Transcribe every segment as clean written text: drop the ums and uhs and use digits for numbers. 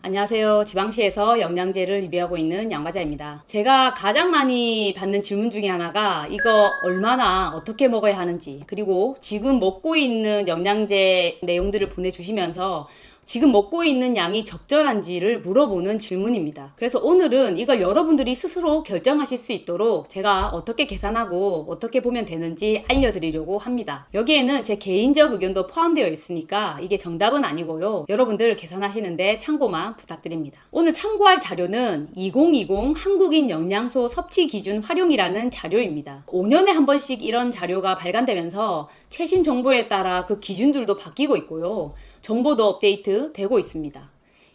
안녕하세요. 지방시에서 영양제를 리뷰하고 있는 양과자입니다. 제가 가장 많이 받는 질문 중에 하나가 이거 얼마나 어떻게 먹어야 하는지, 그리고 지금 먹고 있는 영양제 내용들을 보내주시면서 지금 먹고 있는 양이 적절한지를 물어보는 질문입니다. 그래서 오늘은 이걸 여러분들이 스스로 결정하실 수 있도록 제가 어떻게 계산하고 어떻게 보면 되는지 알려드리려고 합니다. 여기에는 제 개인적 의견도 포함되어 있으니까 이게 정답은 아니고요. 여러분들 계산하시는데 참고만 부탁드립니다. 오늘 참고할 자료는 2020 한국인 영양소 섭취 기준 활용이라는 자료입니다. 5년에 한 번씩 이런 자료가 발간되면서 최신 정보에 따라 그 기준들도 바뀌고 있고요. 정보도 업데이트 되고 있습니다.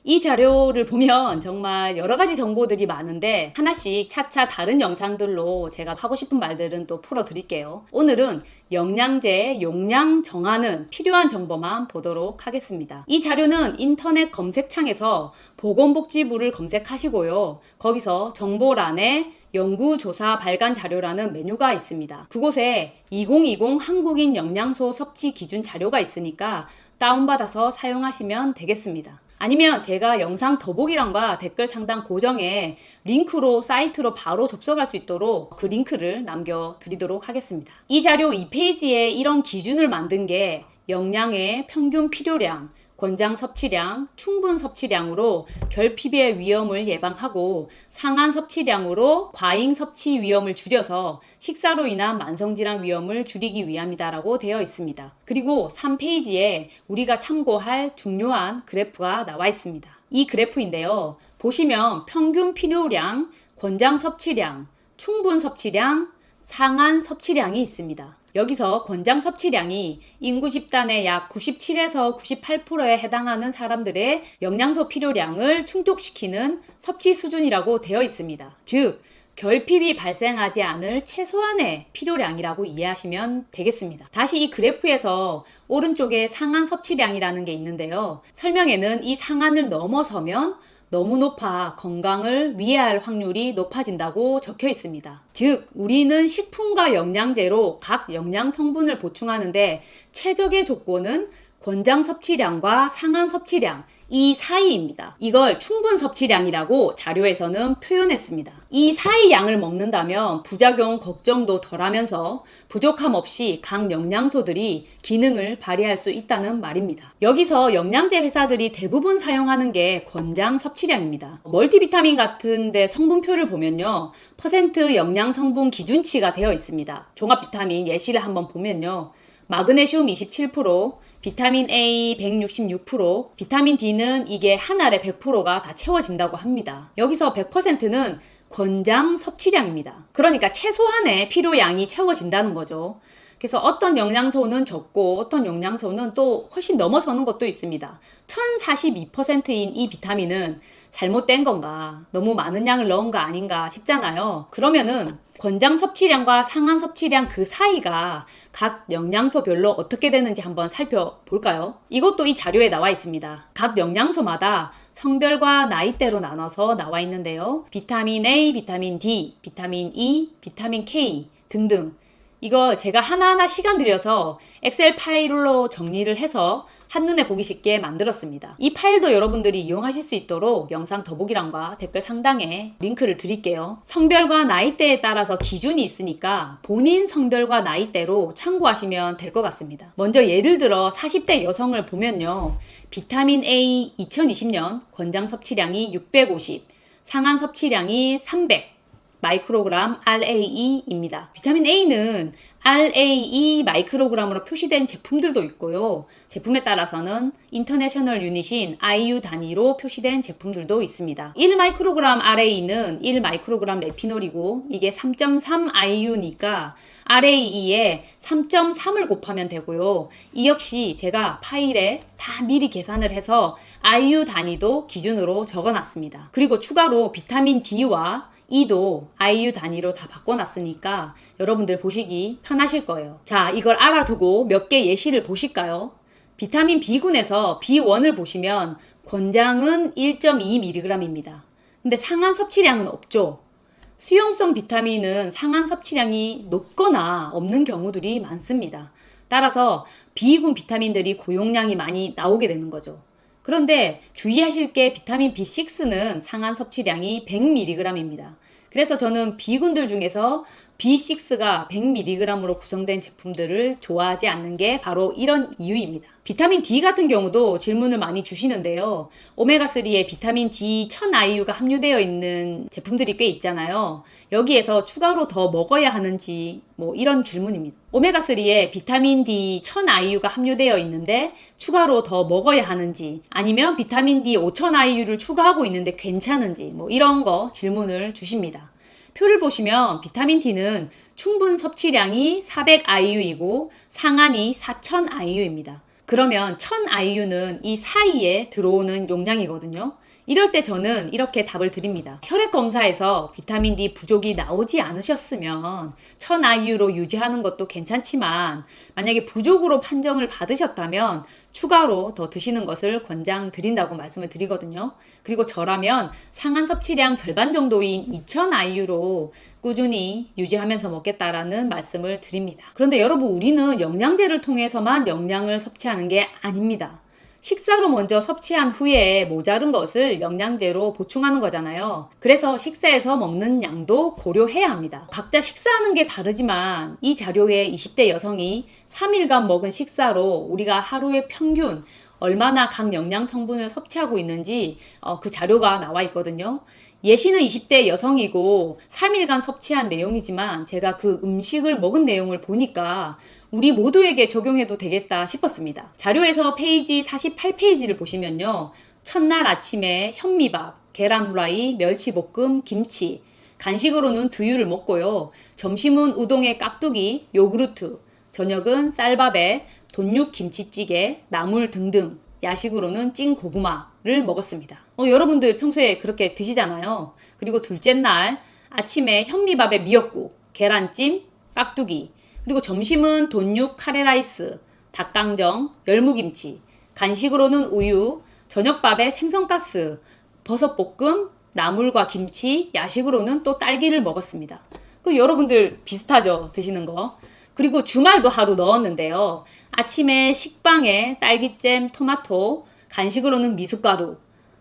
이 자료를 보면 정말 여러 가지 정보들이 많은데 하나씩 차차 다른 영상들로 제가 하고 싶은 말들은 또 풀어 드릴게요. 오늘은 영양제 용량 정하는 필요한 정보만 보도록 하겠습니다. 이 자료는 인터넷 검색창에서 보건복지부를 검색하시고요. 거기서 정보란에 연구조사 발간 자료라는 메뉴가 있습니다. 그곳에 2020 한국인 영양소 섭취 기준 자료가 있으니까 다운받아서 사용하시면 되겠습니다. 아니면 제가 영상 더보기란과 댓글 상단 고정에 링크로 사이트로 바로 접속할 수 있도록 그 링크를 남겨드리도록 하겠습니다. 이 자료 2페이지에 이런 기준을 만든 게 영양의 평균 필요량, 권장 섭취량, 충분 섭취량으로 결핍의 위험을 예방하고 상한 섭취량으로 과잉 섭취 위험을 줄여서 식사로 인한 만성질환 위험을 줄이기 위함이다라고 되어 있습니다. 그리고 3페이지에 우리가 참고할 중요한 그래프가 나와 있습니다. 이 그래프인데요. 보시면 평균 필요량, 권장 섭취량, 충분 섭취량, 상한 섭취량이 있습니다. 여기서 권장 섭취량이 인구 집단의 약 97에서 98%에 해당하는 사람들의 영양소 필요량을 충족시키는 섭취 수준이라고 되어 있습니다. 즉, 결핍이 발생하지 않을 최소한의 필요량이라고 이해하시면 되겠습니다. 다시 이 그래프에서 오른쪽에 상한 섭취량이라는 게 있는데요. 설명에는 이 상한을 넘어서면 너무 높아 건강을 위해할 확률이 높아진다고 적혀 있습니다. 즉, 우리는 식품과 영양제로 각 영양 성분을 보충하는데 최적의 조건은 권장 섭취량과 상한 섭취량 이 사이입니다. 이걸 충분 섭취량이라고 자료에서는 표현했습니다. 이 사이 양을 먹는다면 부작용 걱정도 덜하면서 부족함 없이 각 영양소들이 기능을 발휘할 수 있다는 말입니다. 여기서 영양제 회사들이 대부분 사용하는 게 권장 섭취량입니다. 멀티비타민 같은데 성분표를 보면요, 퍼센트 영양 성분 기준치가 되어 있습니다. 종합 비타민 예시를 한번 보면요, 마그네슘 27%, 비타민 A 166%, 비타민 D는 이게 한 알에 100%가 다 채워진다고 합니다. 여기서 100%는 권장 섭취량입니다. 그러니까 최소한의 필요량이 채워진다는 거죠. 그래서 어떤 영양소는 적고 어떤 영양소는 또 훨씬 넘어서는 것도 있습니다. 1042%인 이 비타민은 잘못된 건가, 너무 많은 양을 넣은 거 아닌가 싶잖아요. 그러면은 권장 섭취량과 상한 섭취량 그 사이가 각 영양소별로 어떻게 되는지 한번 살펴볼까요? 이것도 이 자료에 나와 있습니다. 각 영양소마다 성별과 나이대로 나눠서 나와 있는데요. 비타민 A, 비타민 D, 비타민 E, 비타민 K 등등. 이거 제가 하나하나 시간 들여서 엑셀 파일로 정리를 해서 한눈에 보기 쉽게 만들었습니다. 이 파일도 여러분들이 이용하실 수 있도록 영상 더보기란과 댓글 상단에 링크를 드릴게요. 성별과 나이대에 따라서 기준이 있으니까 본인 성별과 나이대로 참고하시면 될 것 같습니다. 먼저 예를 들어 40대 여성을 보면요, 비타민 A 2020년 권장 섭취량이 650, 상한 섭취량이 300 마이크로그램 RAE입니다. 비타민 A는 RAE 마이크로그램으로 표시된 제품들도 있고요. 제품에 따라서는 인터내셔널 유닛인 IU 단위로 표시된 제품들도 있습니다. 1 마이크로그램 RAE는 1 마이크로그램 레티놀이고 이게 3.3 IU니까 RAE에 3.3을 곱하면 되고요. 이 역시 제가 파일에 다 미리 계산을 해서 IU 단위도 기준으로 적어놨습니다. 그리고 추가로 비타민 D와 E도 IU 단위로 다 바꿔놨으니까 여러분들 보시기 편하실 거예요. 자, 이걸 알아두고 몇 개 예시를 보실까요? 비타민 B군에서 B1을 보시면 권장은 1.2mg입니다. 근데 상한 섭취량은 없죠. 수용성 비타민은 상한 섭취량이 높거나 없는 경우들이 많습니다. 따라서 B군 비타민들이 고용량이 많이 나오게 되는 거죠. 그런데 주의하실 게 비타민 B6는 상한 섭취량이 100mg입니다. 그래서 저는 B군들 중에서 B6가 100mg으로 구성된 제품들을 좋아하지 않는 게 바로 이런 이유입니다. 비타민 D 같은 경우도 질문을 많이 주시는데요. 오메가3에 비타민 D 1000IU가 함유되어 있는 제품들이 꽤 있잖아요. 여기에서 추가로 더 먹어야 하는지 이런 질문입니다. 오메가3에 비타민 D 1000IU가 함유되어 있는데 추가로 더 먹어야 하는지, 아니면 비타민 D 5000IU를 추가하고 있는데 괜찮은지 이런 거 질문을 주십니다. 표를 보시면 비타민 D는 충분 섭취량이 400IU이고 상한이 4000IU입니다. 그러면 1000IU는 이 사이에 들어오는 용량이거든요. 이럴 때 저는 이렇게 답을 드립니다. 혈액 검사에서 비타민 D 부족이 나오지 않으셨으면 1000IU로 유지하는 것도 괜찮지만, 만약에 부족으로 판정을 받으셨다면 추가로 더 드시는 것을 권장드린다고 말씀을 드리거든요. 그리고 저라면 상한 섭취량 절반 정도인 2000IU로 꾸준히 유지하면서 먹겠다라는 말씀을 드립니다. 그런데 여러분, 우리는 영양제를 통해서만 영양을 섭취하는 게 아닙니다. 식사로 먼저 섭취한 후에 모자른 것을 영양제로 보충하는 거잖아요. 그래서 식사에서 먹는 양도 고려해야 합니다. 각자 식사하는 게 다르지만 이 자료에 20대 여성이 3일간 먹은 식사로 우리가 하루에 평균 얼마나 각 영양 성분을 섭취하고 있는지 그 자료가 나와 있거든요. 예시는 20대 여성이고 3일간 섭취한 내용이지만 제가 그 음식을 먹은 내용을 보니까 우리 모두에게 적용해도 되겠다 싶었습니다. 자료에서 페이지 48페이지를 보시면요. 첫날 아침에 현미밥, 계란 후라이, 멸치볶음, 김치, 간식으로는 두유를 먹고요. 점심은 우동에 깍두기, 요구르트, 저녁은 쌀밥에 돈육 김치찌개, 나물 등등, 야식으로는 찐 고구마를 먹었습니다. 여러분들 평소에 그렇게 드시잖아요. 그리고 둘째 날 아침에 현미밥에 미역국, 계란찜, 깍두기, 그리고 점심은 돈육 카레라이스, 닭강정, 열무김치, 간식으로는 우유, 저녁밥에 생선가스, 버섯볶음, 나물과 김치, 야식으로는 또 딸기를 먹었습니다. 여러분들 비슷하죠? 드시는 거. 그리고 주말도 하루 넣었는데요. 아침에 식빵에 딸기잼, 토마토, 간식으로는 미숫가루,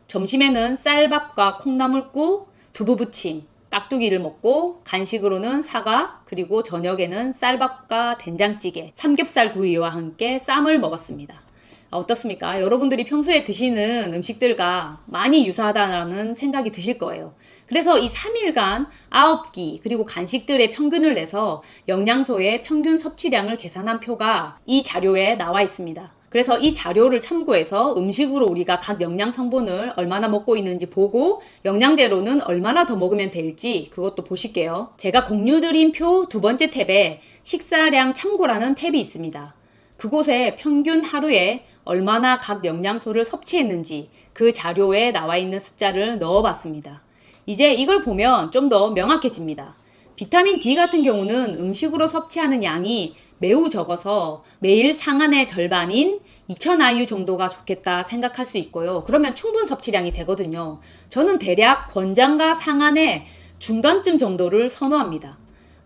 점심에는 쌀밥과 콩나물국, 두부부침, 깍두기를 먹고, 간식으로는 사과, 그리고 저녁에는 쌀밥과 된장찌개, 삼겹살 구이와 함께 쌈을 먹었습니다. 어떻습니까? 여러분들이 평소에 드시는 음식들과 많이 유사하다는 생각이 드실 거예요. 그래서 이 3일간 9끼 그리고 간식들의 평균을 내서 영양소의 평균 섭취량을 계산한 표가 이 자료에 나와 있습니다. 그래서 이 자료를 참고해서 음식으로 우리가 각 영양 성분을 얼마나 먹고 있는지 보고 영양제로는 얼마나 더 먹으면 될지 그것도 보실게요. 제가 공유드린 표 두 번째 탭에 식사량 참고라는 탭이 있습니다. 그곳에 평균 하루에 얼마나 각 영양소를 섭취했는지 그 자료에 나와 있는 숫자를 넣어봤습니다. 이제 이걸 보면 좀 더 명확해집니다. 비타민 D 같은 경우는 음식으로 섭취하는 양이 매우 적어서 매일 상한의 절반인 2000IU 정도가 좋겠다 생각할 수 있고요. 그러면 충분 섭취량이 되거든요. 저는 대략 권장과 상한의 중간쯤 정도를 선호합니다.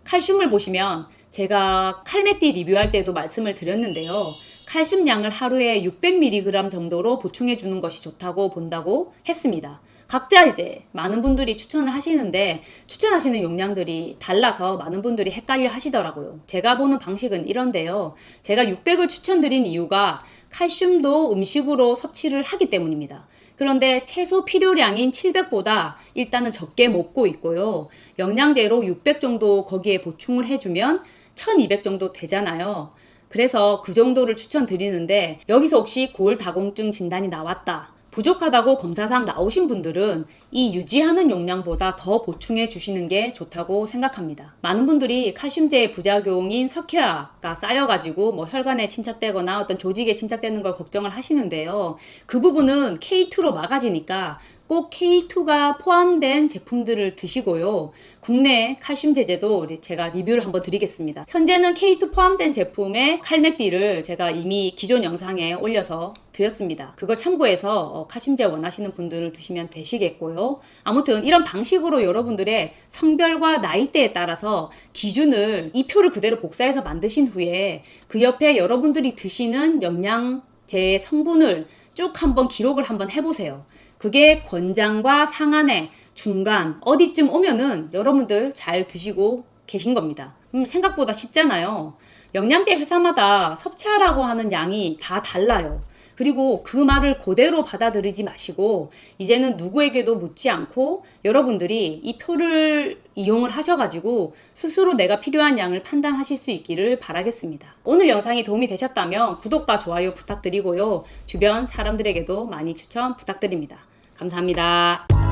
칼슘을 보시면 제가 칼맥디 리뷰할 때도 말씀을 드렸는데요. 칼슘량을 하루에 600mg 정도로 보충해 주는 것이 좋다고 본다고 했습니다. 각자 이제 많은 분들이 추천을 하시는데 추천하시는 용량들이 달라서 많은 분들이 헷갈려 하시더라고요. 제가 보는 방식은 이런데요. 제가 600을 추천드린 이유가 칼슘도 음식으로 섭취를 하기 때문입니다. 그런데 최소 필요량인 700보다 일단은 적게 먹고 있고요. 영양제로 600 정도 거기에 보충을 해주면 1200 정도 되잖아요. 그래서 그 정도를 추천드리는데 여기서 혹시 고울다공증 진단이 나왔다, 부족하다고 검사상 나오신 분들은 이 유지하는 용량보다 더 보충해 주시는 게 좋다고 생각합니다. 많은 분들이 칼슘제의 부작용인 석회화가 쌓여가지고 혈관에 침착되거나 어떤 조직에 침착되는 걸 걱정을 하시는데요. 그 부분은 K2로 막아지니까 꼭 K2가 포함된 제품들을 드시고요. 국내 칼슘 제제도 제가 리뷰를 한번 드리겠습니다. 현재는 K2 포함된 제품의 칼맥디를 제가 이미 기존 영상에 올려서 드렸습니다. 그걸 참고해서 칼슘제 원하시는 분들을 드시면 되시겠고요. 아무튼 이런 방식으로 여러분들의 성별과 나이대에 따라서 기준을 이 표를 그대로 복사해서 만드신 후에 그 옆에 여러분들이 드시는 영양제의 성분을 쭉 한번 기록을 한번 해보세요. 그게 권장과 상한의 중간 어디쯤 오면은 여러분들 잘 드시고 계신 겁니다. 생각보다 쉽잖아요. 영양제 회사마다 섭취하라고 하는 양이 다 달라요. 그리고 그 말을 그대로 받아들이지 마시고 이제는 누구에게도 묻지 않고 여러분들이 이 표를 이용을 하셔가지고 스스로 내가 필요한 양을 판단하실 수 있기를 바라겠습니다. 오늘 영상이 도움이 되셨다면 구독과 좋아요 부탁드리고요. 주변 사람들에게도 많이 추천 부탁드립니다. 감사합니다.